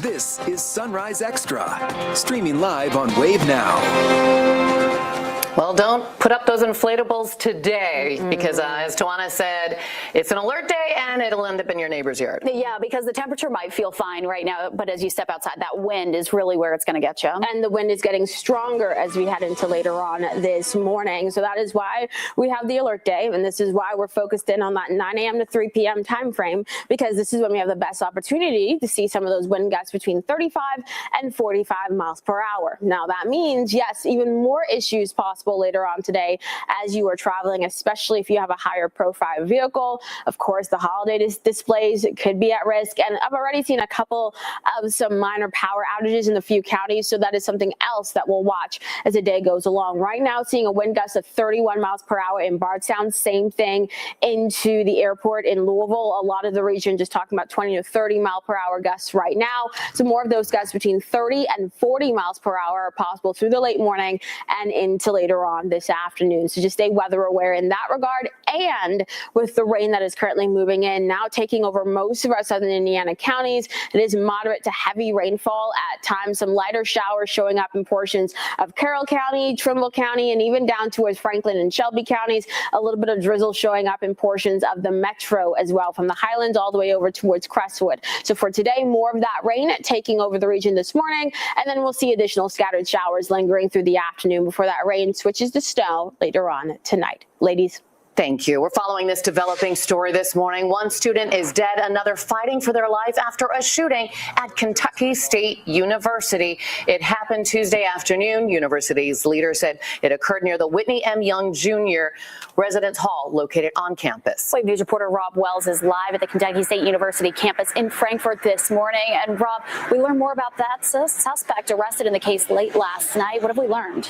This is Sunrise Extra, streaming live on Wave now. Well, don't put up those inflatables today because, as Tawana said, it's an alert day and it'll end up in your neighbor's yard. Yeah, because the temperature might feel fine right now, but as you step outside, that wind is really where it's going to get you. And the wind is getting stronger as we head into later on this morning. So that is why we have the alert day, and this is why we're focused in on that 9 a.m. to 3 p.m. time frame, because this is when we have the best opportunity to see some of those wind gusts between 35 and 45 miles per hour. Now, that means, yes, even more issues possible later on today as you are traveling, especially if you have a higher profile vehicle. Of course, the holiday displays could be at risk, and I've already seen a couple of some minor power outages in a few counties, so that is something else that we'll watch as the day goes along. Right now, seeing a wind gust of 31 miles per hour in Bardstown, same thing into the airport in Louisville. A lot of the region just talking about 20 to 30 mile per hour gusts right now. So more of those gusts between 30 and 40 miles per hour are possible through the late morning and into later on this afternoon. So just stay weather aware in that regard. And with the rain that is currently moving in, now taking over most of our southern Indiana counties, it is moderate to heavy rainfall at times, some lighter showers showing up in portions of Carroll County, Trimble County, and even down towards Franklin and Shelby counties. A little bit of drizzle showing up in portions of the metro as well, from the Highlands all the way over towards Crestwood. So for today, more of that rain taking over the region this morning, and then we'll see additional scattered showers lingering through the afternoon before that rain switches to snow later on tonight. Ladies. Thank you. We're following this developing story this morning. One student is dead, another fighting for their life after a shooting at Kentucky State University. It happened Tuesday afternoon. University's leader said it occurred near the Whitney M. Young Jr. Residence Hall located on campus. Wave News reporter Rob Wells is live at the Kentucky State University campus in Frankfort this morning. And Rob, we learned more about that suspect arrested in the case late last night. What have we learned?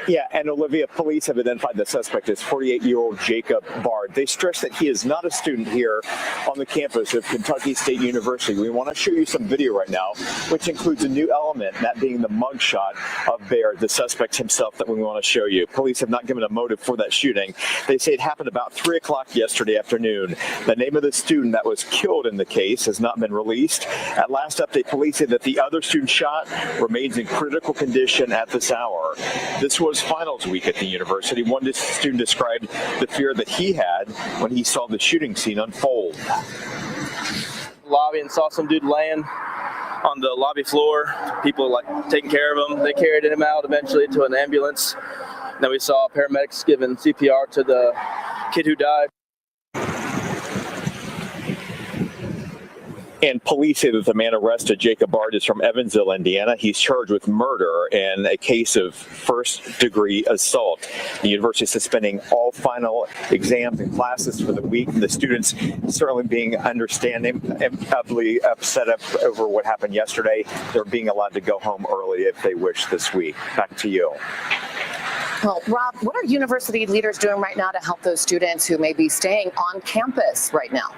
Yeah, and Olivia, police have identified the suspect as 48-year-old Jacob Bard. They stress that he is not a student here on the campus of Kentucky State University. We want to show you some video right now, which includes a new element, that being the mugshot of Baird, the suspect himself, that we want to show you. Police have not given a motive for that shooting. They say it happened about 3 o'clock yesterday afternoon. The name of the student that was killed in the case has not been released. At last update, police say that the other student shot remains in critical condition at this hour. This was finals week at the university. One student described the fear that he had when he saw the shooting scene unfold. Lobby and saw some dude laying on the lobby floor. People like taking care of him. They carried him out eventually to an ambulance. Then we saw paramedics giving CPR to the kid who died. And police say that the man arrested, Jacob Bard, is from Evansville, Indiana. He's charged with murder and a case of first-degree assault. The university is suspending all final exams and classes for the week. The students certainly being understandably upset over what happened yesterday. They're being allowed to go home early if they wish this week. Back to you. Well, Rob, what are university leaders doing right now to help those students who may be staying on campus right now?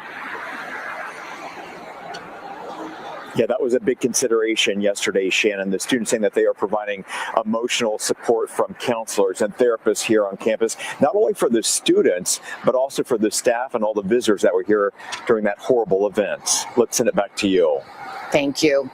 Yeah, that was a big consideration yesterday, Shannon. The students saying that they are providing emotional support from counselors and therapists here on campus, not only for the students, but also for the staff and all the visitors that were here during that horrible event. Let's send it back to you. Thank you.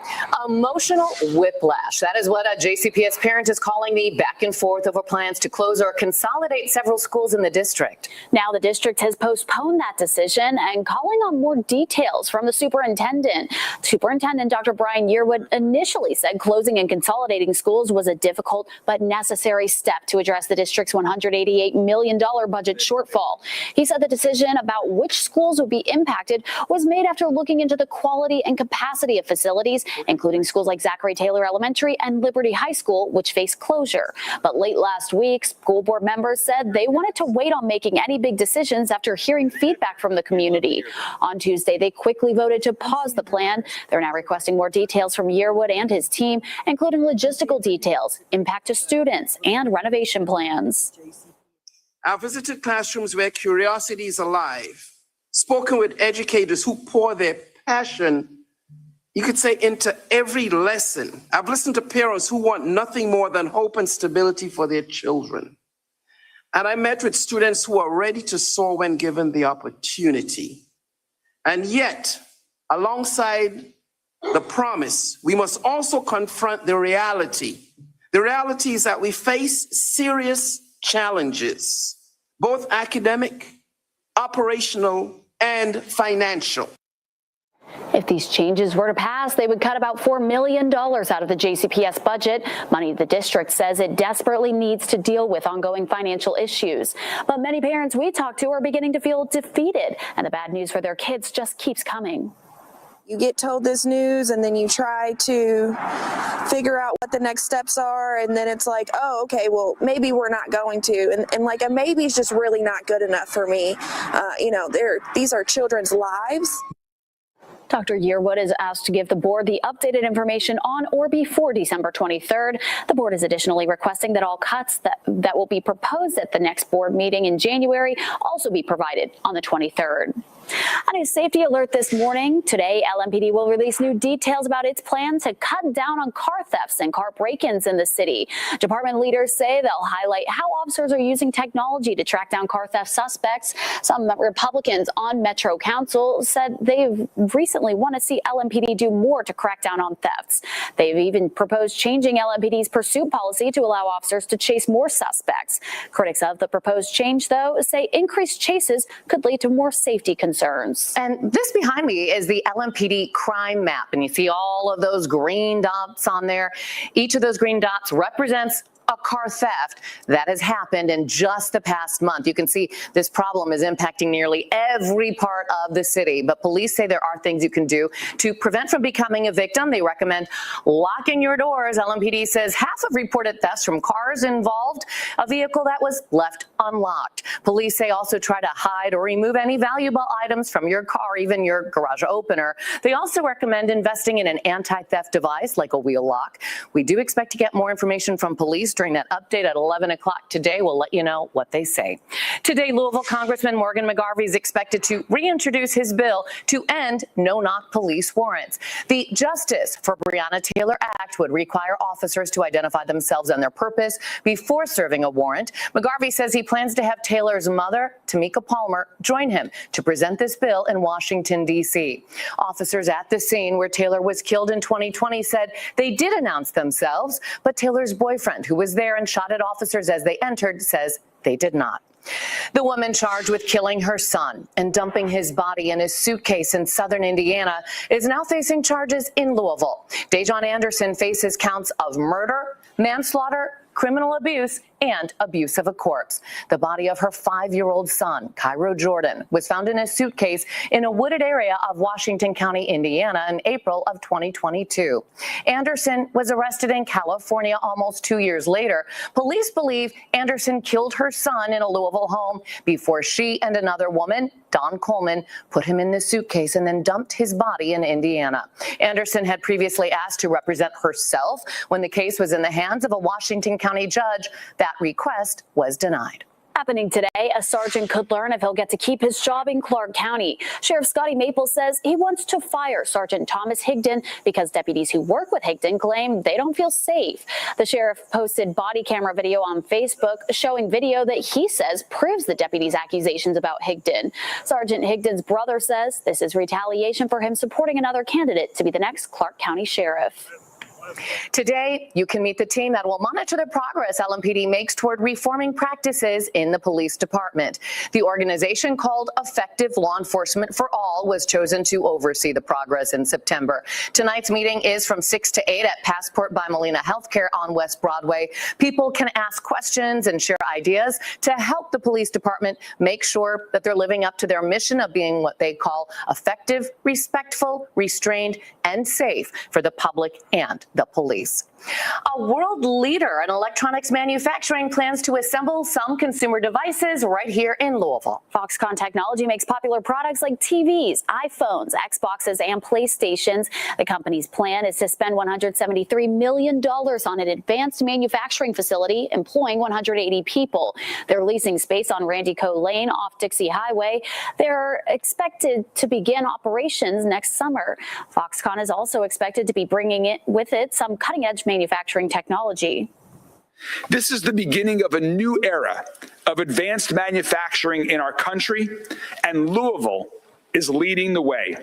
Emotional whiplash. That is what a JCPS parent is calling the back and forth over plans to close or consolidate several schools in the district. Now the district has postponed that decision and calling on more details from the superintendent. Superintendent Dr. Brian Yearwood initially said closing and consolidating schools was a difficult but necessary step to address the district's $188 million budget shortfall. He said the decision about which schools would be impacted was made after looking into the quality and capacity of facilities, including schools like Zachary Taylor Elementary and Liberty High School, which face closure. But late last week, school board members said they wanted to wait on making any big decisions after hearing feedback from the community. On Tuesday, they quickly voted to pause the plan. They're now requesting more details from Yearwood and his team, including logistical details, impact to students, and renovation plans. I've visited classrooms where curiosity is alive, spoken with educators who pour their passion, you could say, into every lesson. I've listened to parents who want nothing more than hope and stability for their children. And I met with students who are ready to soar when given the opportunity. And yet, Alongside the promise, we must also confront the reality. The reality is that we face serious challenges, both academic, operational, and financial. If these changes were to pass, they would cut about $4 million out of the JCPS budget, money the district says it desperately needs to deal with ongoing financial issues. But many parents we talk to are beginning to feel defeated, and the bad news for their kids just keeps coming. You get told this news and then you try to figure out what the next steps are, and then it's like, oh, okay, well, maybe we're not going to. And like a maybe is just really not good enough for me. These are children's lives. Dr. Yearwood is asked to give the board the updated information on or before December 23rd. The board is additionally requesting that all cuts that will be proposed at the next board meeting in January also be provided on the 23rd. A new safety alert this morning. Today, LMPD will release new details about its plan to cut down on car thefts and car break-ins in the city. Department leaders say they'll highlight how officers are using technology to track down car theft suspects. Some Republicans on Metro Council said they recently want to see LMPD do more to crack down on thefts. They've even proposed changing LMPD's pursuit policy to allow officers to chase more suspects. Critics of the proposed change, though, say increased chases could lead to more safety concerns. And this behind me is the LMPD crime map, and you see all of those green dots on there. Each of those green dots represents a car theft that has happened in just the past month. You can see this problem is impacting nearly every part of the city, but police say there are things you can do to prevent from becoming a victim. They recommend locking your doors. LMPD says half of reported thefts from cars involved a vehicle that was left unlocked. Police say also try to hide or remove any valuable items from your car, even your garage opener. They also recommend investing in an anti-theft device like a wheel lock. We do expect to get more information from police during that update at 11 o'clock today. We'll let you know what they say. Today, Louisville Congressman Morgan McGarvey is expected to reintroduce his bill to end no-knock police warrants. The Justice for Breonna Taylor Act would require officers to identify themselves and their purpose before serving a warrant. McGarvey says he plans to have Taylor's mother, Tamika Palmer, join him to present this bill in Washington, D.C. Officers at the scene where Taylor was killed in 2020 said they did announce themselves, but Taylor's boyfriend, who was there and shot at officers as they entered, says they did not. The woman charged with killing her son and dumping his body in his suitcase in southern Indiana is now facing charges in Louisville. Dejon Anderson faces counts of murder, manslaughter, criminal abuse, and abuse of a corpse. The body of her 5-year-old son, Cairo Jordan, was found in a suitcase in a wooded area of Washington County, Indiana in April of 2022. Anderson was arrested in California almost 2 years later. Police believe Anderson killed her son in a Louisville home before she and another woman, Dawn Coleman, put him in the suitcase and then dumped his body in Indiana. Anderson had previously asked to represent herself when the case was in the hands of a Washington County judge. That request was denied. Happening today, a sergeant could learn if he'll get to keep his job in Clark County. Sheriff Scotty Maples says he wants to fire Sergeant Thomas Higdon because deputies who work with Higdon claim they don't feel safe. The sheriff posted body camera video on Facebook showing video that he says proves the deputy's accusations about Higdon. Sergeant Higdon's brother says this is retaliation for him supporting another candidate to be the next Clark County sheriff. Today, you can meet the team that will monitor the progress LMPD makes toward reforming practices in the police department. The organization called Effective Law Enforcement for All was chosen to oversee the progress in September. Tonight's meeting is from 6 to 8 at Passport by Molina Healthcare on West Broadway. People can ask questions and share ideas to help the police department make sure that they're living up to their mission of being what they call effective, respectful, restrained, and safe for the public and the police. A world leader in electronics manufacturing plans to assemble some consumer devices right here in Louisville. Foxconn Technology makes popular products like TVs, iPhones, Xboxes, and PlayStations. The company's plan is to spend $173 million on an advanced manufacturing facility employing 180 people. They're leasing space on Randy Coe Lane off Dixie Highway. They're expected to begin operations next summer. Foxconn is also expected to be bringing it with it some cutting-edge manufacturing technology. This is the beginning of a new era of advanced manufacturing in our country, and Louisville is leading the way.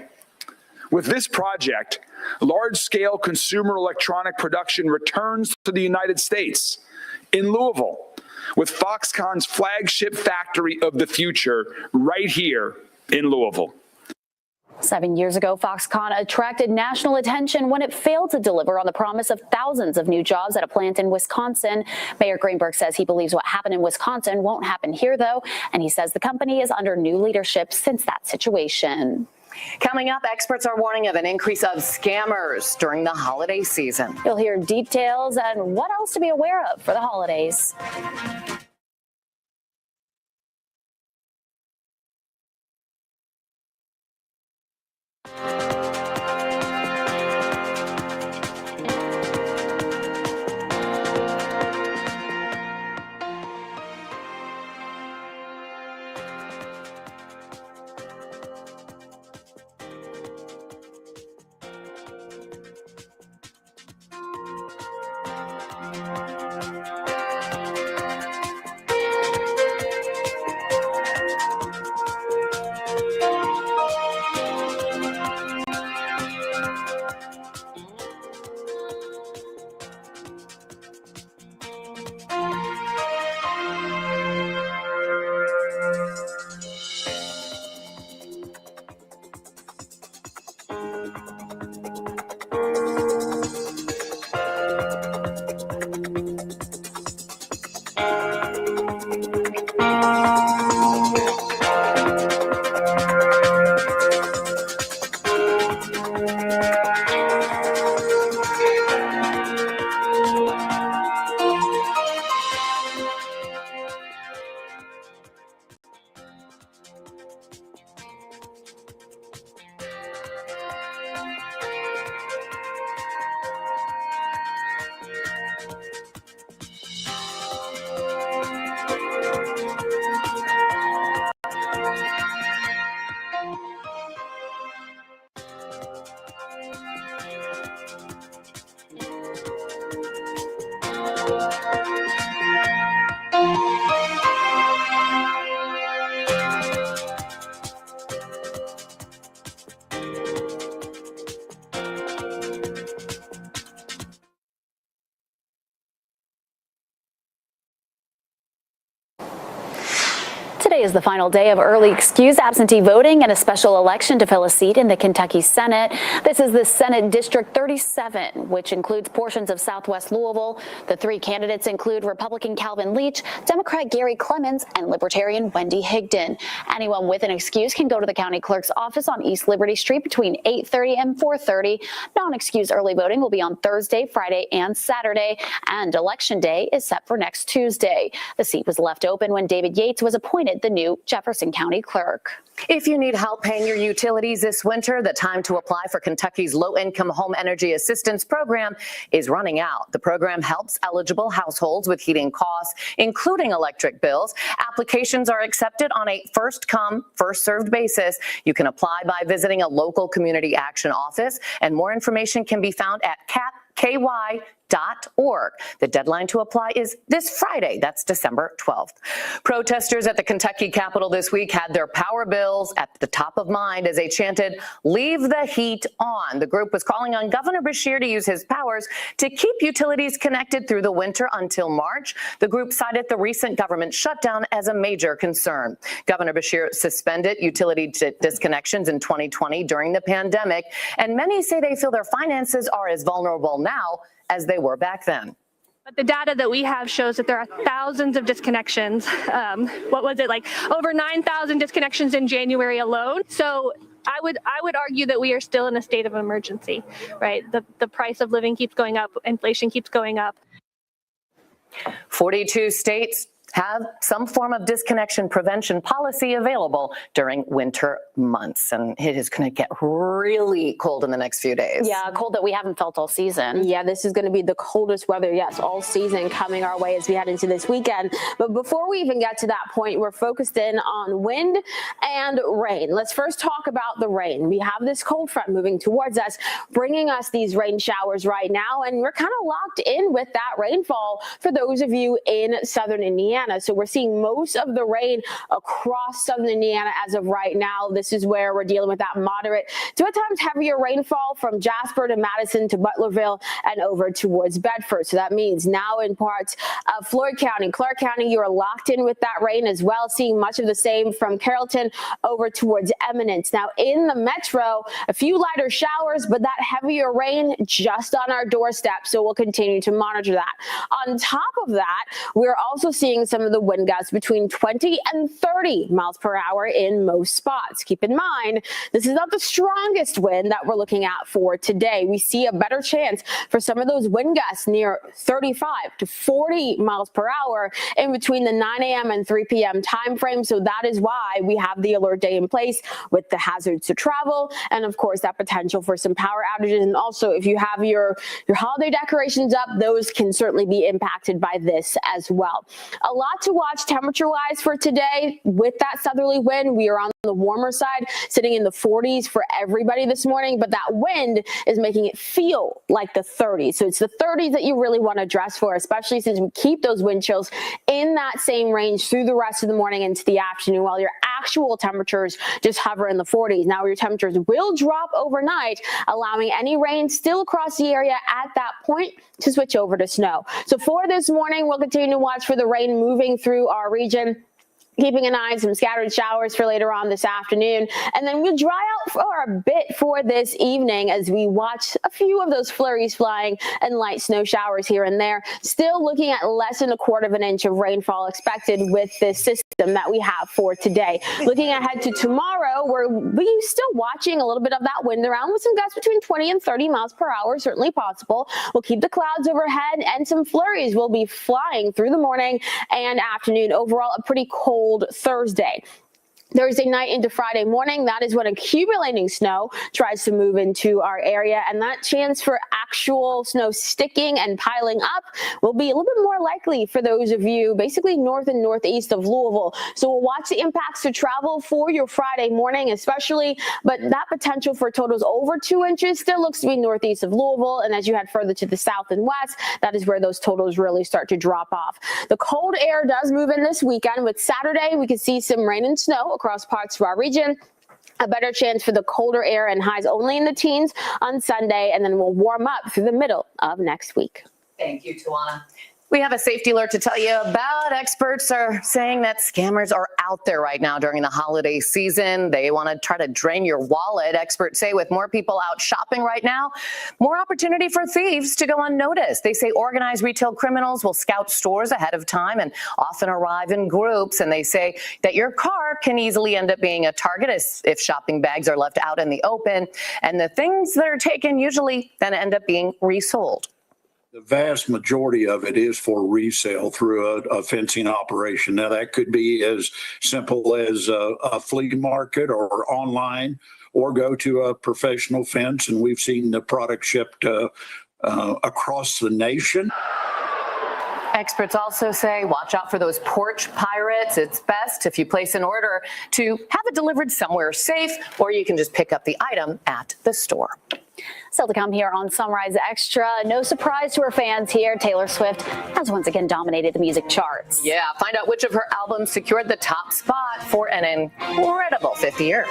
With this project, large-scale consumer electronic production returns to the United States in Louisville, with Foxconn's flagship factory of the future right here in Louisville. 7 years ago, Foxconn attracted national attention when it failed to deliver on the promise of thousands of new jobs at a plant in Wisconsin. Mayor Greenberg says he believes what happened in Wisconsin won't happen here, though, and he says the company is under new leadership since that situation. Coming up, experts are warning of an increase of scammers during the holiday season. You'll hear details and what else to be aware of for the holidays. Today is the final day of early excused absentee voting and a special election to fill a seat in the Kentucky Senate. This is the Senate District 37, which includes portions of Southwest Louisville. The three candidates include Republican Calvin Leach, Democrat Gary Clemens, and Libertarian Wendy Higdon. Anyone with an excuse can go to the county clerk's office on East Liberty Street between 8:30 and 4:30. Non-excused early voting will be on Thursday, Friday, and Saturday, and Election Day is set for next Tuesday. The seat was left open when David Yates was appointed the new Jefferson County Clerk. If you need help paying your utilities this winter, the time to apply for Kentucky's Low-Income Home Energy Assistance Program is running out. The program helps eligible households with heating costs, including electric bills. Applications are accepted on a first-come, first-served basis. You can apply by visiting a local community action office, and more information can be found at ky.org. The deadline to apply is this Friday. That's December 12th. Protesters at the Kentucky Capitol this week had their power bills at the top of mind as they chanted, "Leave the heat on." The group was calling on Governor Beshear to use his powers to keep utilities connected through the winter until March. The group cited the recent government shutdown as a major concern. Governor Beshear suspended utility disconnections in 2020 during the pandemic, and many say they feel their finances are as vulnerable now as they were back then. But the data that we have shows that there are thousands of disconnections. What was it, like over 9,000 disconnections in January alone? So I would argue that we are still in a state of emergency, right? The price of living keeps going up, inflation keeps going up. 42 states have some form of disconnection prevention policy available during winter months. And it is going to get really cold in the next few days. Yeah, cold that we haven't felt all season. Yeah, this is going to be the coldest weather, yes, all season coming our way as we head into this weekend. But before we even get to that point, we're focused in on wind and rain. Let's first talk about the rain. We have this cold front moving towards us, bringing us these rain showers right now. And we're kind of locked in with that rainfall for those of you in southern Indiana. Indiana. So we're seeing most of the rain across southern Indiana as of right now. This is where we're dealing with that moderate to at times heavier rainfall from Jasper to Madison to Butlerville and over towards Bedford. So that means now in parts of Floyd County, Clark County, you are locked in with that rain as well, seeing much of the same from Carrollton over towards Eminence. Now in the metro, a few lighter showers, but that heavier rain just on our doorstep. So we'll continue to monitor that. On top of that, we're also seeing some of the wind gusts between 20 and 30 miles per hour in most spots. Keep in mind, this is not the strongest wind that we're looking at for today. We see a better chance for some of those wind gusts near 35 to 40 miles per hour in between the 9 a.m. and 3 p.m. time frame. So that is why we have the alert day in place with the hazards to travel and, of course, that potential for some power outages. And also, if you have your holiday decorations up, those can certainly be impacted by this as well. A lot to watch temperature-wise for today. With that southerly wind, we are on the warmer side, sitting in the 40s for everybody this morning, but that wind is making it feel like the 30s. So it's the 30s that you really want to dress for, especially since we keep those wind chills in that same range through the rest of the morning into the afternoon, while your actual temperatures just hover in the 40s. Now your temperatures will drop overnight, allowing any rain still across the area at that point to switch over to snow. So for this morning, we'll continue to watch for the rain moving through our region, keeping an eye on some scattered showers for later on this afternoon. And then we'll dry out for a bit for this evening as we watch a few of those flurries flying and light snow showers here and there. Still looking at less than 1/4 of an inch of rainfall expected with this system that we have for today. Looking ahead to tomorrow, we're still watching a little bit of that wind around with some gusts between 20 and 30 miles per hour, certainly possible. We'll keep the clouds overhead and some flurries will be flying through the morning and afternoon. Overall, a pretty cold Thursday. Thursday night into Friday morning, that is when accumulating snow tries to move into our area, and that chance for actual snow sticking and piling up will be a little bit more likely for those of you basically north and northeast of Louisville. So we'll watch the impacts to travel for your Friday morning especially, but that potential for totals over 2 inches still looks to be northeast of Louisville, and as you head further to the south and west, that is where those totals really start to drop off. The cold air does move in this weekend. With Saturday, we could see some rain and snow across parts of our region. A better chance for the colder air and highs only in the teens on Sunday, and then we'll warm up through the middle of next week. Thank you, Tawana. We have a safety alert to tell you about. Experts are saying that scammers are out there right now during the holiday season. They want to try to drain your wallet. Experts say with more people out shopping right now, more opportunity for thieves to go unnoticed. They say organized retail criminals will scout stores ahead of time and often arrive in groups. And they say that your car can easily end up being a target if shopping bags are left out in the open. And the things that are taken usually then end up being resold. The vast majority of it is for resale through a fencing operation. Now, that could be as simple as a flea market or online, or go to a professional fence. And we've seen the product shipped across the nation. Experts also say watch out for those porch pirates. It's best if you place an order to have it delivered somewhere safe, or you can just pick up the item at the store. Still to come here on Sunrise Extra. No surprise to her fans here, Taylor Swift has once again dominated the music charts. Yeah, find out which of her albums secured the top spot for an incredible 5th year.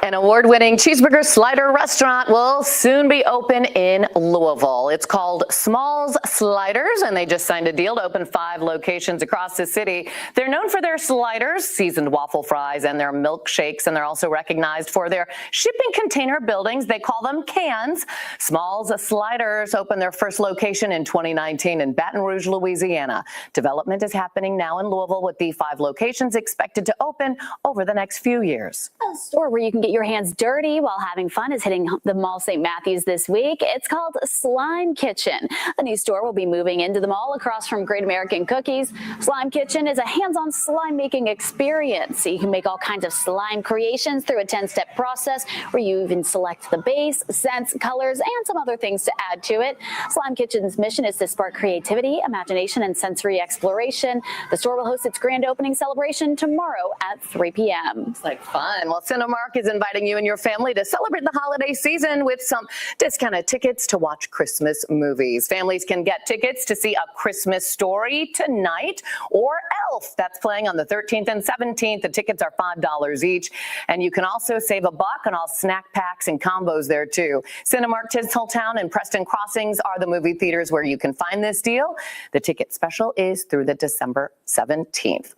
An award-winning cheeseburger slider restaurant will soon be open in Louisville. It's called Smalls Sliders, and they just signed a deal to open 5 locations across the city. They're known for their sliders, seasoned waffle fries, and their milkshakes, and they're also recognized for their shipping container buildings. They call them cans. Smalls Sliders opened their first location in 2019 in Baton Rouge, Louisiana. Development is happening now in Louisville, with the 5 locations expected to open over the next few years. A store where you can get your hands dirty while having fun is hitting the Mall St. Matthews this week. It's called Slime Kitchen. The new store will be moving into the mall across from Great American Cookies. Slime Kitchen is a hands-on slime making experience. So you can make all kinds of slime creations through a 10-step process where you even select the base, scents, colors, and some other things to add to it. Slime Kitchen's mission is to spark creativity, imagination, and sensory exploration. The store will host its grand opening celebration tomorrow at 3 p.m. It's like fun. Well, Cinemark is inviting you and your family to celebrate the holiday season with some discounted tickets to watch Christmas movies. Families can get tickets to see A Christmas Story tonight or Elf. That's playing on the 13th and 17th. The tickets are $5 each. And you can also save $1 on all snack packs and combos there, too. Cinemark Tinseltown and Preston Crossings are the movie theaters where you can find this deal. The ticket special is through the December 17th.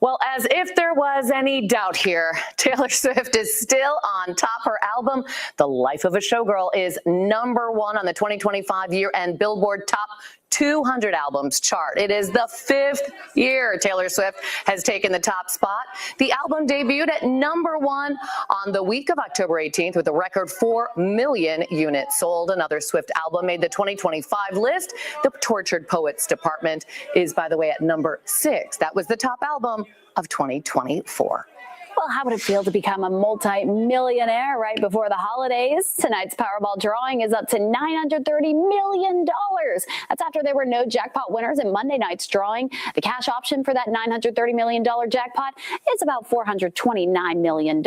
Well, as if there was any doubt here, Taylor Swift is still on top. Her album, The Life of a Showgirl, is #1 on the 2025 year-end Billboard Top 200 albums chart. It is the 5th year Taylor Swift has taken the top spot. The album debuted at #1 on the week of October 18th with a record 4 million units sold. Another Swift album made the 2025 list. The Tortured Poets Department is, by the way, at #6. That was the top album of 2024. Well, how would it feel to become a multi-millionaire right before the holidays? Tonight's Powerball drawing is up to $930 million. That's after there were no jackpot winners in Monday night's drawing. The cash option for that $930 million jackpot is about $429 million.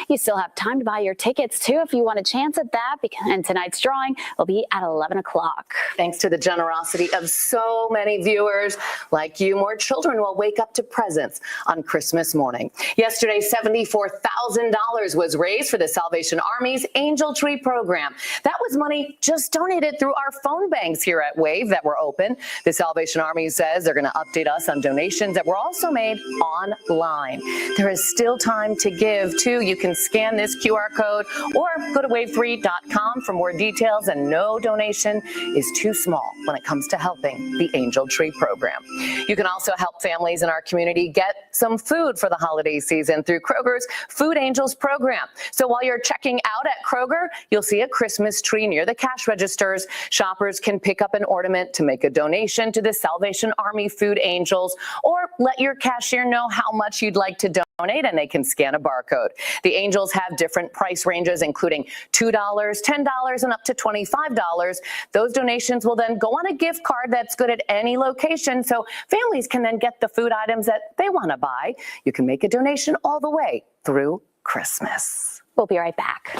You still have time to buy your tickets, too, if you want a chance at that. And tonight's drawing will be at 11 o'clock. Thanks to the generosity of so many viewers like you, more children will wake up to presents on Christmas morning. Yesterday, $74,000 was raised for the Salvation Army's Angel Tree program. That was money just donated through our phone banks here at WAVE that were open. The Salvation Army says they're going to update us on donations that were also made online. There is still time to give, too. You can scan this QR code or go to wave3.com for more details, and no donation is too small when it comes to helping the Angel Tree program. You can also help families in our community get some food for the holiday season through Kroger's Food Angels program. So while you're checking out at Kroger, you'll see a Christmas tree near the cash registers. Shoppers can pick up an ornament to make a donation to the Salvation Army Food Angels, or let your cashier know how much you'd like to donate, and they can scan a barcode. The Angels have different price ranges, including $2, $10, and up to $25. Those donations will then go on a gift card that's good at any location, so families can then get the food items that they want to buy. You can make a donation all the way through Christmas. We'll be right back.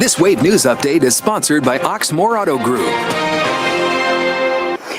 This Wave News update is sponsored by Oxmoor Auto Group.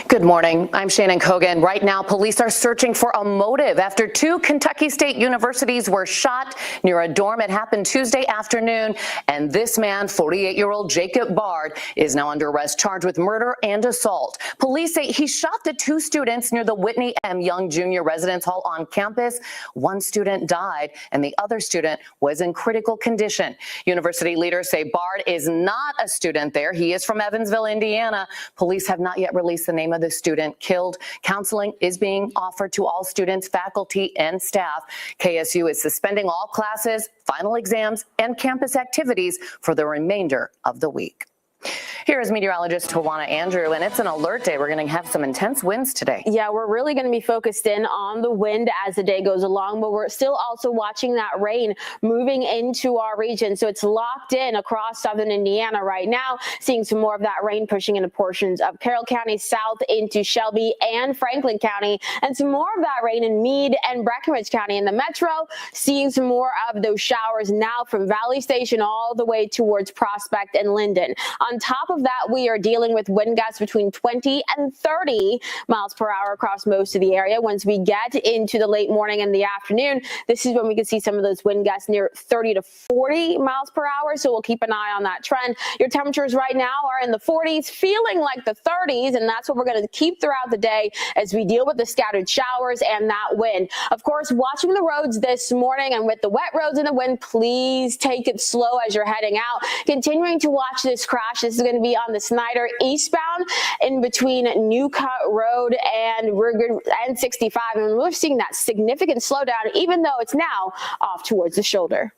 Good morning. I'm Shannon Kogan. Right now, police are searching for a motive after 2 Kentucky State universities were shot near a dorm. It happened Tuesday afternoon, and this man, 48-year-old Jacob Bard, is now under arrest, charged with murder and assault. Police say he shot the 2 students near the Whitney M. Young Jr. Residence Hall on campus. 1 student died, and the other student was in critical condition. University leaders say Bard is not a student there. He is from Evansville, Indiana. Police have not yet released the name of the student killed. Counseling is being offered to all students, faculty, and staff. KSU is suspending all classes, final exams, and campus activities for the remainder of the week. Here is meteorologist Tawana Andrew, and it's an alert day. We're going to have some intense winds today. Yeah, we're really going to be focused in on the wind as the day goes along, but we're still also watching that rain moving into our region. So it's locked in across southern Indiana right now, seeing some more of that rain pushing into portions of Carroll County south into Shelby and Franklin County, and some more of that rain in Meade and Breckenridge County in the metro, seeing some more of those showers now from Valley Station all the way towards Prospect and Linden. On top of that, we are dealing with wind gusts between 20 and 30 miles per hour across most of the area. Once we get into the late morning and the afternoon, this is when we can see some of those wind gusts near 30 to 40 miles per hour. So we'll keep an eye on that trend. Your temperatures right now are in the 40s, feeling like the 30s, and that's what we're going to keep throughout the day as we deal with the scattered showers and that wind. Of course, watching the roads this morning, and with the wet roads and the wind, please take it slow as you're heading out. Continuing to watch this crash. This is going to be on the Snyder eastbound in between Newcut Road and N65. And we're seeing that significant slowdown, even though it's now off towards the shoulder.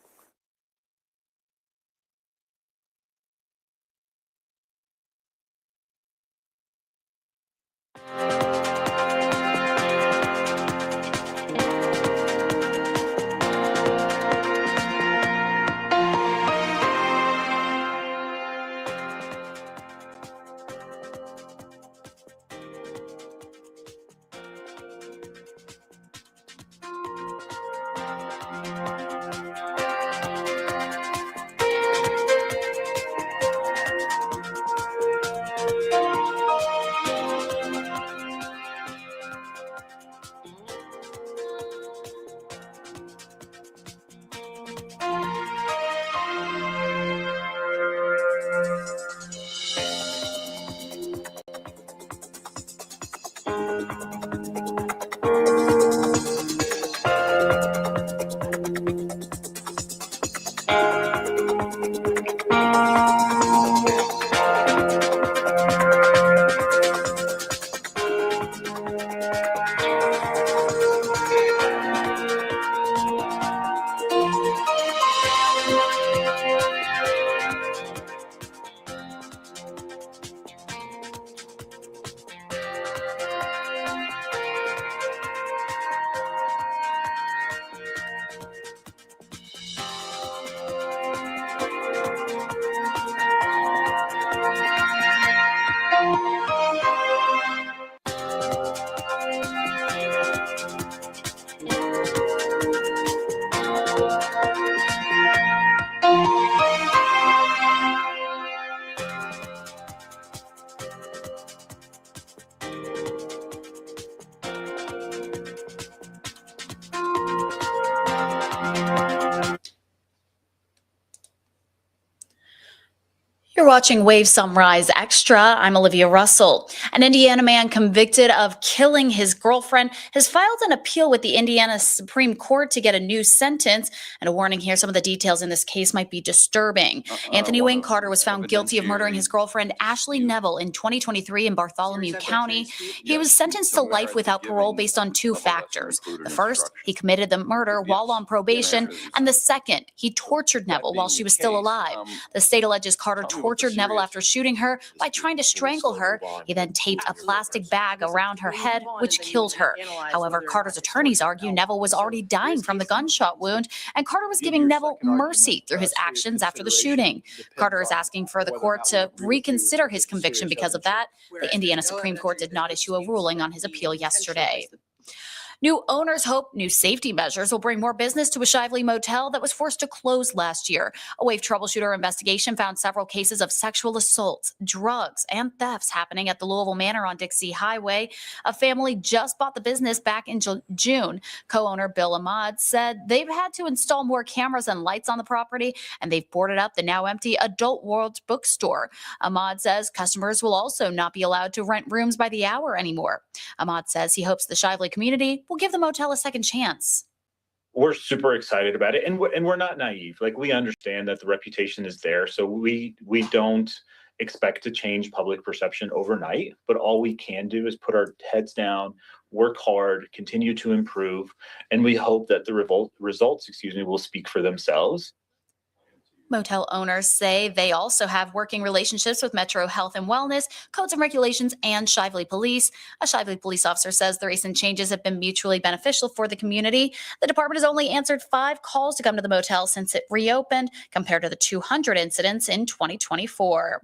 You're watching Wave Sunrise Extra. I'm Olivia Russell. An Indiana man convicted of killing his girlfriend has filed an appeal with the Indiana Supreme Court to get a new sentence. And a warning here, some of the details in this case might be disturbing. Anthony Wayne Carter was found guilty of murdering his girlfriend, Ashley Neville, in 2023 in Bartholomew County. He was sentenced to life without parole based on 2 factors. The first, he committed the murder while on probation. And the second, he tortured Neville while she was still alive. The state alleges Carter tortured Neville after shooting her by trying to strangle her. He then taped a plastic bag around her head, which killed her. However, Carter's attorneys argue Neville was already dying from the gunshot wound, and Carter was giving Neville mercy through his actions after the shooting. Carter is asking for the court to reconsider his conviction because of that. The Indiana Supreme Court did not issue a ruling on his appeal yesterday. New owners hope new safety measures will bring more business to a Shively motel that was forced to close last year. A Wave troubleshooter investigation found several cases of sexual assaults, drugs, and thefts happening at the Louisville Manor on Dixie Highway. A family just bought the business back in June. Co-owner Bill Ahmad said they've had to install more cameras and lights on the property, and they've boarded up the now empty Adult World bookstore. Ahmad says customers will also not be allowed to rent rooms by the hour anymore. Ahmad says he hopes the Shively community will give the motel a second chance. We're super excited about it, and we're not naive. Like, we understand that the reputation is there, so we don't expect to change public perception overnight. But all we can do is put our heads down, work hard, continue to improve, and we hope that the results, will speak for themselves. Motel owners say they also have working relationships with Metro Health and Wellness, Codes and Regulations, and Shively Police. A Shively police officer says the recent changes have been mutually beneficial for the community. The department has only answered 5 calls to come to the motel since it reopened, compared to the 200 incidents in 2024.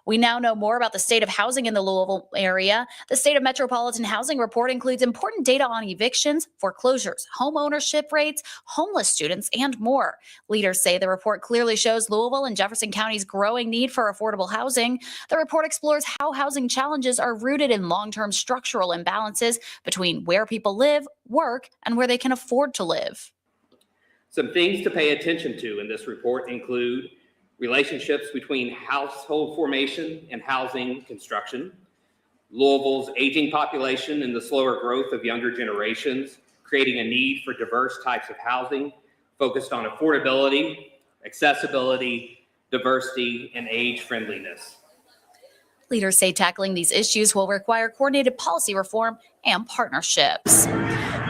We now know more about the state of housing in the Louisville area. The State of Metropolitan Housing Report includes important data on evictions, foreclosures, home ownership rates, homeless students, and more. Leaders say the report clearly shows Louisville and Jefferson County's growing need for affordable housing. The report explores how housing challenges are rooted in long-term structural imbalances between where people live, work, and where they can afford to live. Some things to pay attention to in this report include relationships between household formation and housing construction, Louisville's aging population and the slower growth of younger generations, creating a need for diverse types of housing focused on affordability, accessibility, diversity, and age friendliness. Leaders say tackling these issues will require coordinated policy reform and partnerships.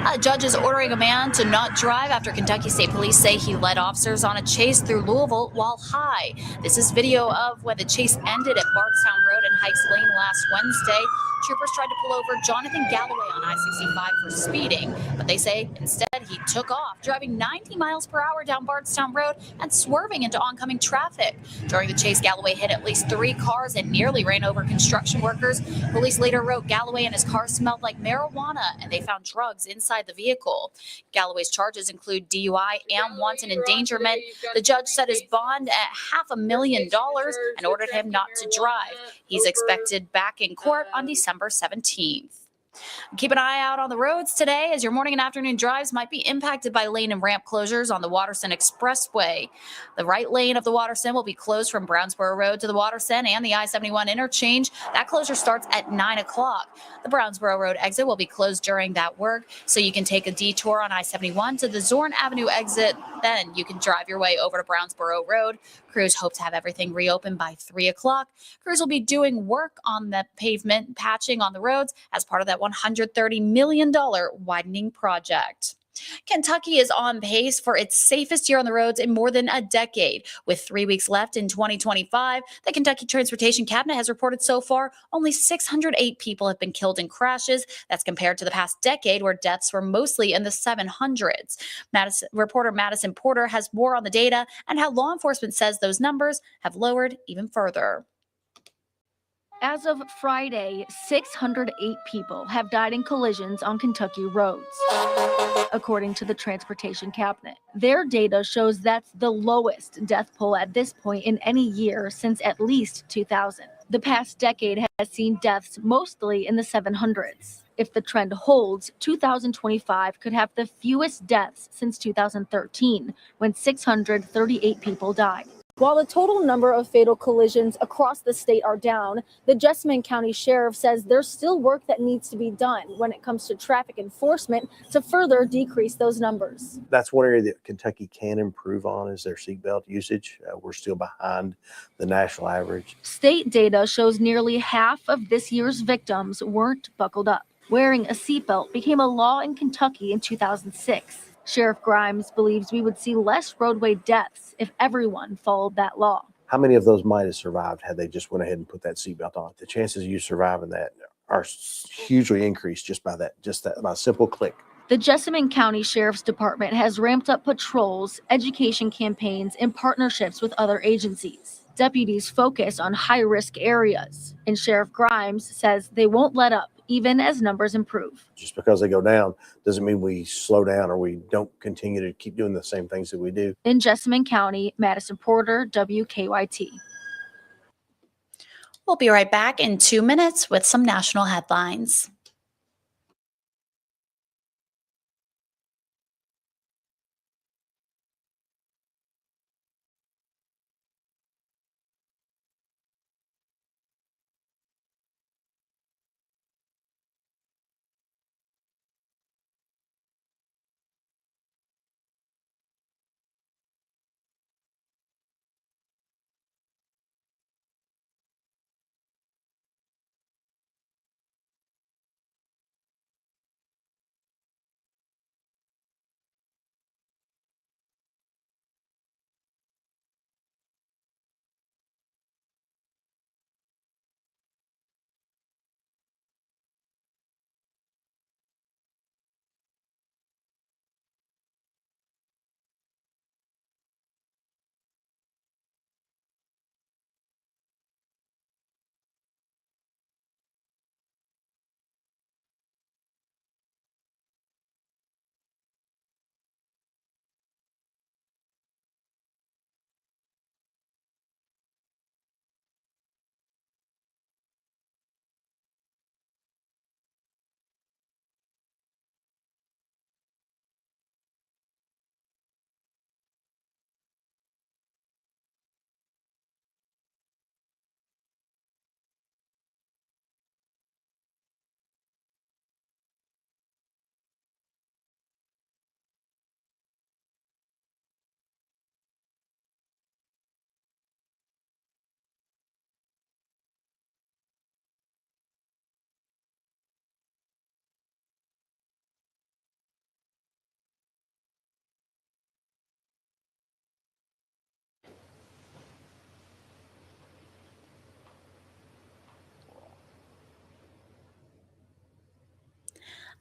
A judge is ordering a man to not drive after Kentucky State Police say he led officers on a chase through Louisville while high. This is video of when the chase ended at Bardstown Road and Hikes Lane last Wednesday. Troopers tried to pull over Jonathan Galloway on I-65 for speeding, but they say instead he took off, driving 90 miles per hour down Bardstown Road and swerving into oncoming traffic. During the chase, Galloway hit at least 3 cars and nearly ran over construction workers. Police later wrote Galloway and his car smelled like marijuana, and they found drugs inside the vehicle. Galloway's charges include DUI and wanton endangerment. The judge set his bond at $500,000 and ordered him not to drive. He's expected back in court on December 17th. Keep an eye out on the roads today, as your morning and afternoon drives might be impacted by lane and ramp closures on the Watterson Expressway. The right lane of the Watterson will be closed from Brownsboro Road to the Watterson and the I-71 interchange. That closure starts at 9 o'clock. The Brownsboro Road exit will be closed during that work, so you can take a detour on I-71 to the Zorn Avenue exit. Then you can drive your way over to Brownsboro Road. Crews hope to have everything reopened by 3 o'clock. Crews will be doing work on the pavement patching on the roads as part of that $130 million widening project. Kentucky is on pace for its safest year on the roads in more than a decade. With 3 weeks left in 2025, the Kentucky Transportation Cabinet has reported so far only 608 people have been killed in crashes. That's compared to the past decade, where deaths were mostly in the 700s. Reporter Madison Porter has more on the data and how law enforcement says those numbers have lowered even further. As of Friday, 608 people have died in collisions on Kentucky roads, according to the Transportation Cabinet. Their data shows that's the lowest death toll at this point in any year since at least 2000. The past decade has seen deaths mostly in the 700s. If the trend holds, 2025 could have the fewest deaths since 2013, when 638 people died. While the total number of fatal collisions across the state are down, the Jessamine County Sheriff says there's still work that needs to be done when it comes to traffic enforcement to further decrease those numbers. That's one area that Kentucky can improve on is their seatbelt usage. We're still behind the national average. State data shows nearly half of this year's victims weren't buckled up. Wearing a seatbelt became a law in Kentucky in 2006. Sheriff Grimes believes we would see less roadway deaths if everyone followed that law. How many of those might have survived had they just went ahead and put that seatbelt on? The chances of you surviving that are hugely increased just by that by a simple click. The Jessamine County Sheriff's Department has ramped up patrols, education campaigns, and partnerships with other agencies. Deputies focus on high-risk areas, and Sheriff Grimes says they won't let up even as numbers improve. Just because they go down doesn't mean we slow down or we don't continue to keep doing the same things that we do. In Jessamine County, Madison Porter, WKYT. We'll be right back in 2 minutes with some national headlines.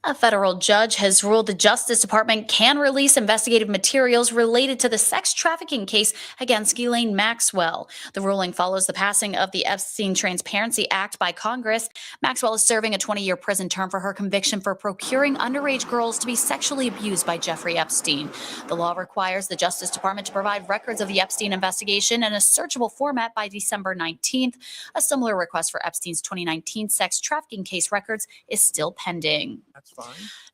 A federal judge has ruled the Justice Department can release investigative materials related to the sex trafficking case against Ghislaine Maxwell. The ruling follows the passing of the Epstein Transparency Act by Congress. Maxwell is serving a 20-year prison term for her conviction for procuring underage girls to be sexually abused by Jeffrey Epstein. The law requires the Justice Department to provide records of the Epstein investigation in a searchable format by December 19th. A similar request for Epstein's 2019 sex trafficking case records is still pending.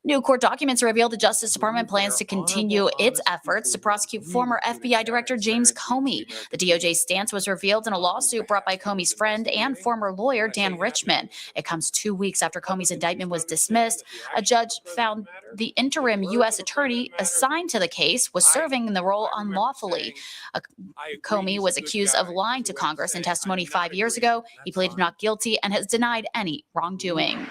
New court documents reveal the Justice Department plans to continue its efforts to prosecute former FBI Director James Comey. The DOJ's stance was revealed in a lawsuit brought by Comey's friend and former lawyer Dan Richman. It comes 2 weeks after Comey's indictment was dismissed. A judge found the interim U.S. attorney assigned to the case was serving in the role unlawfully. Comey was accused of lying to Congress in testimony 5 years ago. He pleaded not guilty and has denied any wrongdoing.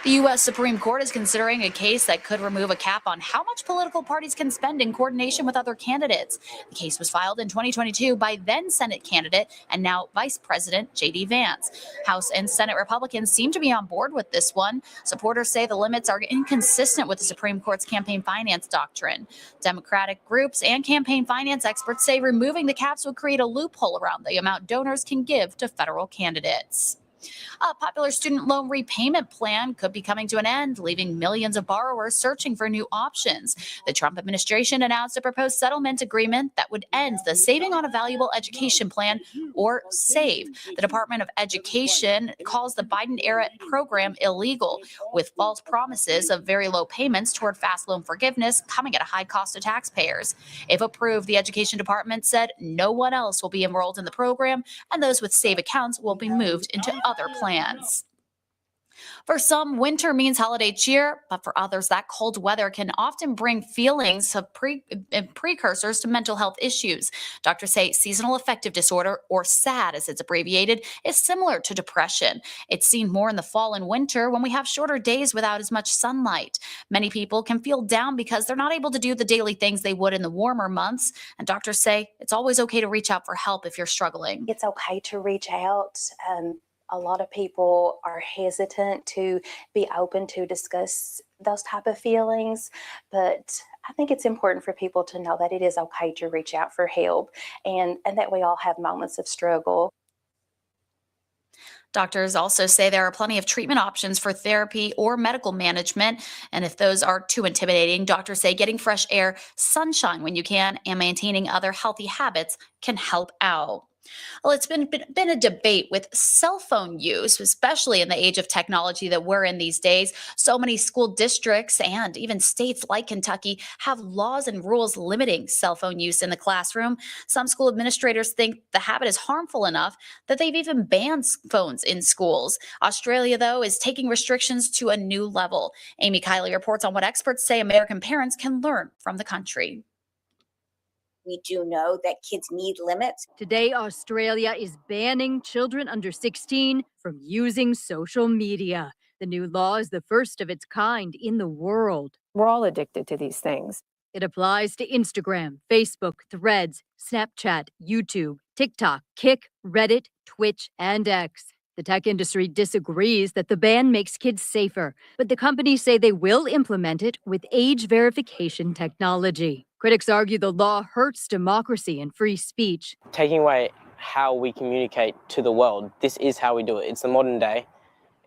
The U.S. Supreme Court is considering a case that could remove a cap on how much political parties can spend in coordination with other candidates. The case was filed in 2022 by then Senate candidate and now Vice President J.D. Vance. House and Senate Republicans seem to be on board with this one. Supporters say the limits are inconsistent with the Supreme Court's campaign finance doctrine. Democratic groups and campaign finance experts say removing the caps would create a loophole around the amount donors can give to federal candidates. A popular student loan repayment plan could be coming to an end, leaving millions of borrowers searching for new options. The Trump administration announced a proposed settlement agreement that would end the Saving on a Valuable Education Plan, or SAVE. The Department of Education calls the Biden-era program illegal, with false promises of very low payments toward fast loan forgiveness coming at a high cost to taxpayers. If approved, the Education Department said no one else will be enrolled in the program, and those with SAVE accounts will be moved into other plans. For some, winter means holiday cheer, but for others, that cold weather can often bring feelings of precursors to mental health issues. Doctors say seasonal affective disorder, or SAD as it's abbreviated, is similar to depression. It's seen more in the fall and winter when we have shorter days without as much sunlight. Many people can feel down because they're not able to do the daily things they would in the warmer months. And doctors say it's always okay to reach out for help if you're struggling. It's okay to reach out. A lot of people are hesitant to be open to discuss those type of feelings, but I think it's important for people to know that it is okay to reach out for help and that we all have moments of struggle. Doctors also say there are plenty of treatment options for therapy or medical management. And if those are too intimidating, doctors say getting fresh air, sunshine when you can, and maintaining other healthy habits can help out. Well, it's been a debate with cell phone use, especially in the age of technology that we're in these days. So many school districts and even states like Kentucky have laws and rules limiting cell phone use in the classroom. Some school administrators think the habit is harmful enough that they've even banned phones in schools. Australia, though, is taking restrictions to a new level. Amy Kiley reports on what experts say American parents can learn from the country. We do know that kids need limits. Today, Australia is banning children under 16 from using social media. The new law is the first of its kind in the world. We're all addicted to these things. It applies to Instagram, Facebook, Threads, Snapchat, YouTube, TikTok, Kik, Reddit, Twitch, and X. The tech industry disagrees that the ban makes kids safer, but the companies say they will implement it with age verification technology. Critics argue the law hurts democracy and free speech. Taking away how we communicate to the world, this is how we do it. It's the modern day.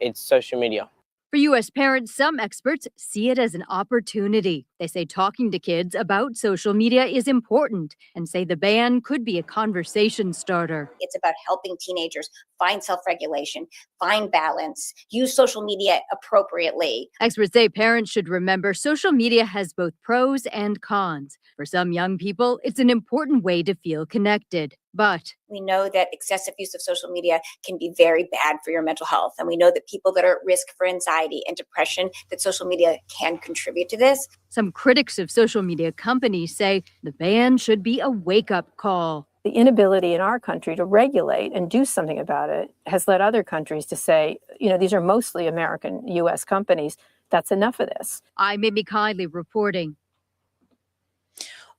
It's social media. For U.S. parents, some experts see it as an opportunity. They say talking to kids about social media is important and say the ban could be a conversation starter. It's about helping teenagers find self-regulation, find balance, use social media appropriately. Experts say parents should remember social media has both pros and cons. For some young people, it's an important way to feel connected. But we know that excessive use of social media can be very bad for your mental health. And we know that people that are at risk for anxiety and depression, that social media can contribute to this. Some critics of social media companies say the ban should be a wake-up call. The inability in our country to regulate and do something about it has led other countries to say, these are mostly American, U.S. companies. That's enough of this. I'm Amy Kiley reporting.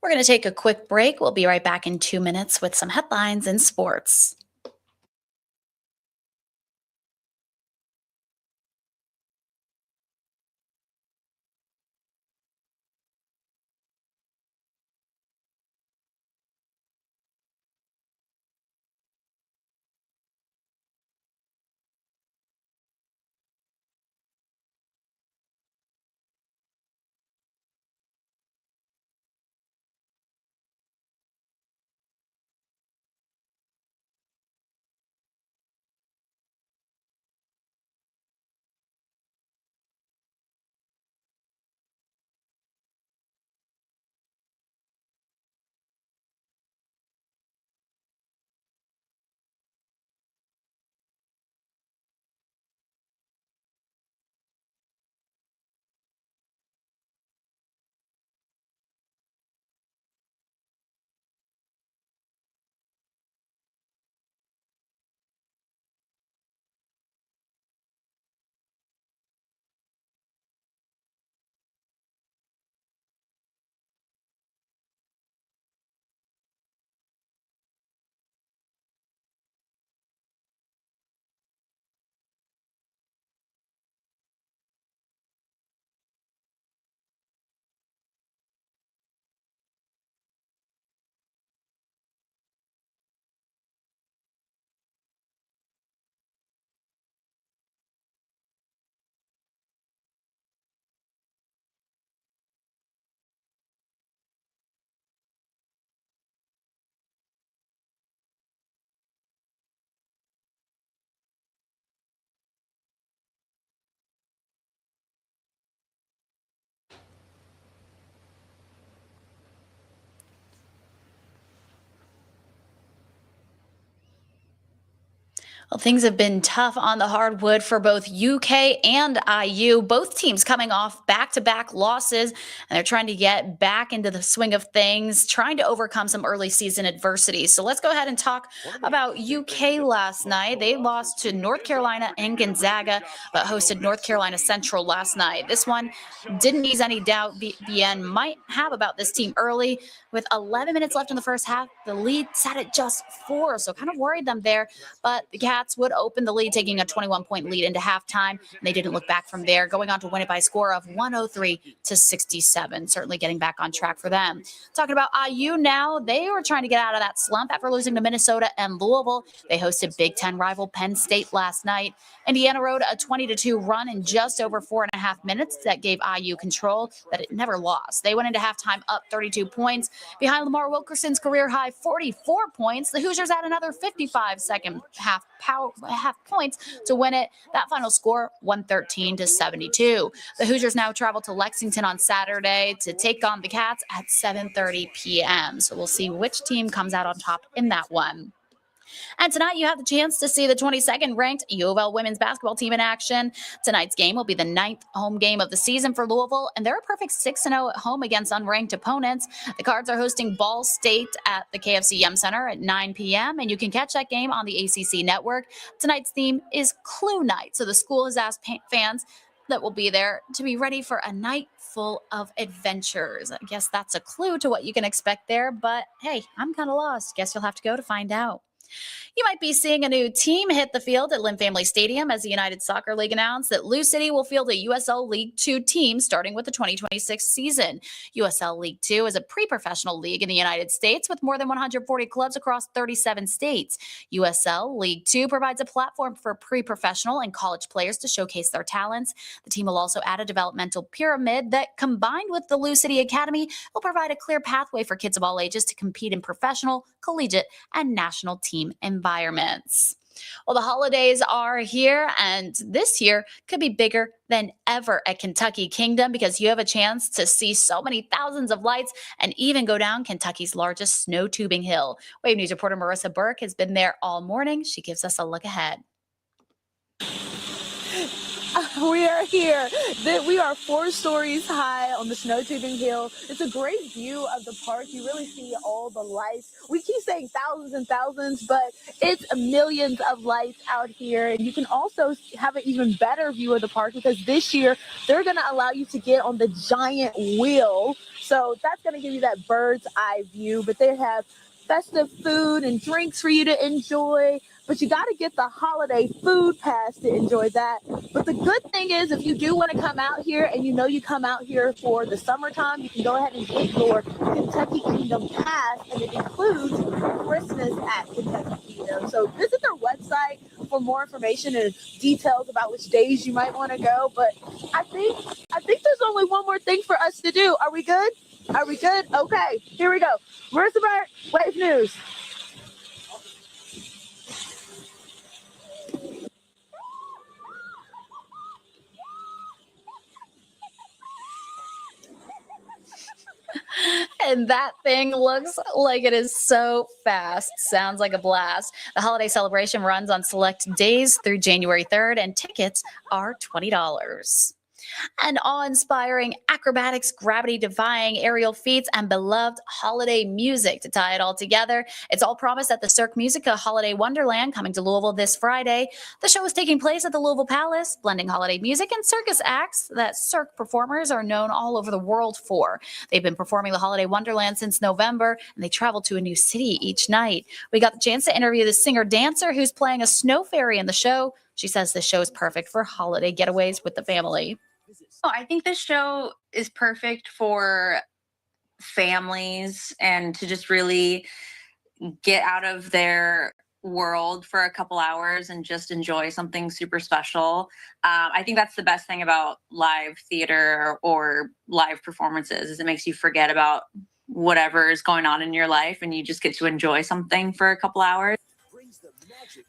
We're going to take a quick break. We'll be right back in 2 minutes with some headlines in sports. Well, things have been tough on the hardwood for both UK and IU. Both teams coming off back-to-back losses, and they're trying to get back into the swing of things, trying to overcome some early season adversity. So let's go ahead and talk about UK last night. They lost to North Carolina and Gonzaga, but hosted North Carolina Central last night. This one didn't ease any doubt BN might have about this team early. With 11 minutes left in the first half, the lead sat at just 4, so kind of worried them there. But the Cats would open the lead, taking a 21-point lead into halftime, and they didn't look back from there, going on to win it by a score of 103-67. Certainly getting back on track for them. Talking about IU now, they were trying to get out of that slump after losing to Minnesota and Louisville. They hosted Big Ten rival Penn State last night. Indiana rode a 20-2 run in just over 4.5 minutes that gave IU control that it never lost. They went into halftime up 32 points behind Lamar Wilkerson's career-high 44 points. The Hoosiers had another 55 second half points to win it. That final score, 113-72. The Hoosiers now travel to Lexington on Saturday to take on the Cats at 7:30 p.m. So we'll see which team comes out on top in that one. And tonight you have the chance to see the 22nd ranked U of L women's basketball team in action. Tonight's game will be the 9th home game of the season for Louisville, and they're a perfect 6-0 at home against unranked opponents. The Cards are hosting Ball State at the KFC Yum Center at 9 p.m., and you can catch that game on the ACC network. Tonight's theme is Clue Night, so the school has asked fans that will be there to be ready for a night full of adventures. I guess that's a clue to what you can expect there, but hey, I'm kind of lost. Guess you'll have to go to find out. You might be seeing a new team hit the field at Lynn Family Stadium as the United Soccer League announced that Lou City will field a USL League 2 team starting with the 2026 season. USL League 2 is a pre-professional league in the United States with more than 140 clubs across 37 states. USL League 2 provides a platform for pre-professional and college players to showcase their talents. The team will also add a developmental pyramid that, combined with the Lou City Academy, will provide a clear pathway for kids of all ages to compete in professional, collegiate, and national team environments. Well, the holidays are here, and this year could be bigger than ever at Kentucky Kingdom because you have a chance to see so many thousands of lights and even go down Kentucky's largest snow tubing hill. Wave News reporter Marissa Burke has been there all morning. She gives us a look ahead. We are here. We are 4 stories high on the snow tubing hill. It's a great view of the park. You really see all the lights. We keep saying thousands and thousands, but it's millions of lights out here. And you can also have an even better view of the park because this year they're going to allow you to get on the giant wheel. So that's going to give you that bird's eye view. But they have festive food and drinks for you to enjoy. But you got to get the holiday food pass to enjoy that. But the good thing is, if you do want to come out here and you know you come out here for the summertime, you can go ahead and get your Kentucky Kingdom pass, and it includes Christmas at Kentucky Kingdom. So visit their website for more information and details about which days you might want to go. But I think there's only one more thing for us to do. Are we good? Are we good? Okay, here we go. Marissa Burke, Wave News. And that thing looks like it is so fast. Sounds like a blast. The holiday celebration runs on select days through January 3rd, and tickets are $20. And awe-inspiring acrobatics, gravity-defying aerial feats, and beloved holiday music to tie it all together. It's all promised at the Cirque Musica Holiday Wonderland coming to Louisville this Friday. The show is taking place at the Louisville Palace, blending holiday music and circus acts that Cirque performers are known all over the world for. They've been performing the Holiday Wonderland since November, and they travel to a new city each night. We got the chance to interview the singer-dancer who's playing a snow fairy in the show. She says the show is perfect for holiday getaways with the family. I think this show is perfect for families and to just really get out of their world for a couple hours and just enjoy something super special. I think that's the best thing about live theater or live performances is it makes you forget about whatever is going on in your life and you just get to enjoy something for a couple hours.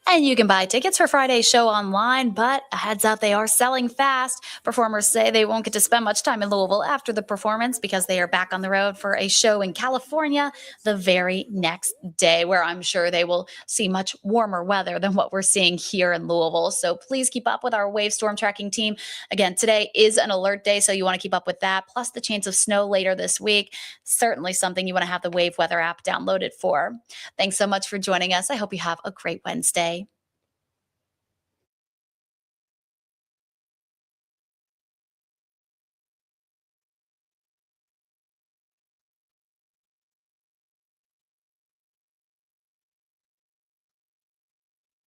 And you can buy tickets for Friday's show online, but a heads up, they are selling fast. Performers say they won't get to spend much time in Louisville after the performance because they are back on the road for a show in California the very next day, where I'm sure they will see much warmer weather than what we're seeing here in Louisville. So please keep up with our wave storm tracking team. Again, today is an alert day, so you want to keep up with that, plus the chance of snow later this week. Certainly something you want to have the Wave Weather app downloaded for. Thanks so much for joining us. I hope you have a great Wednesday.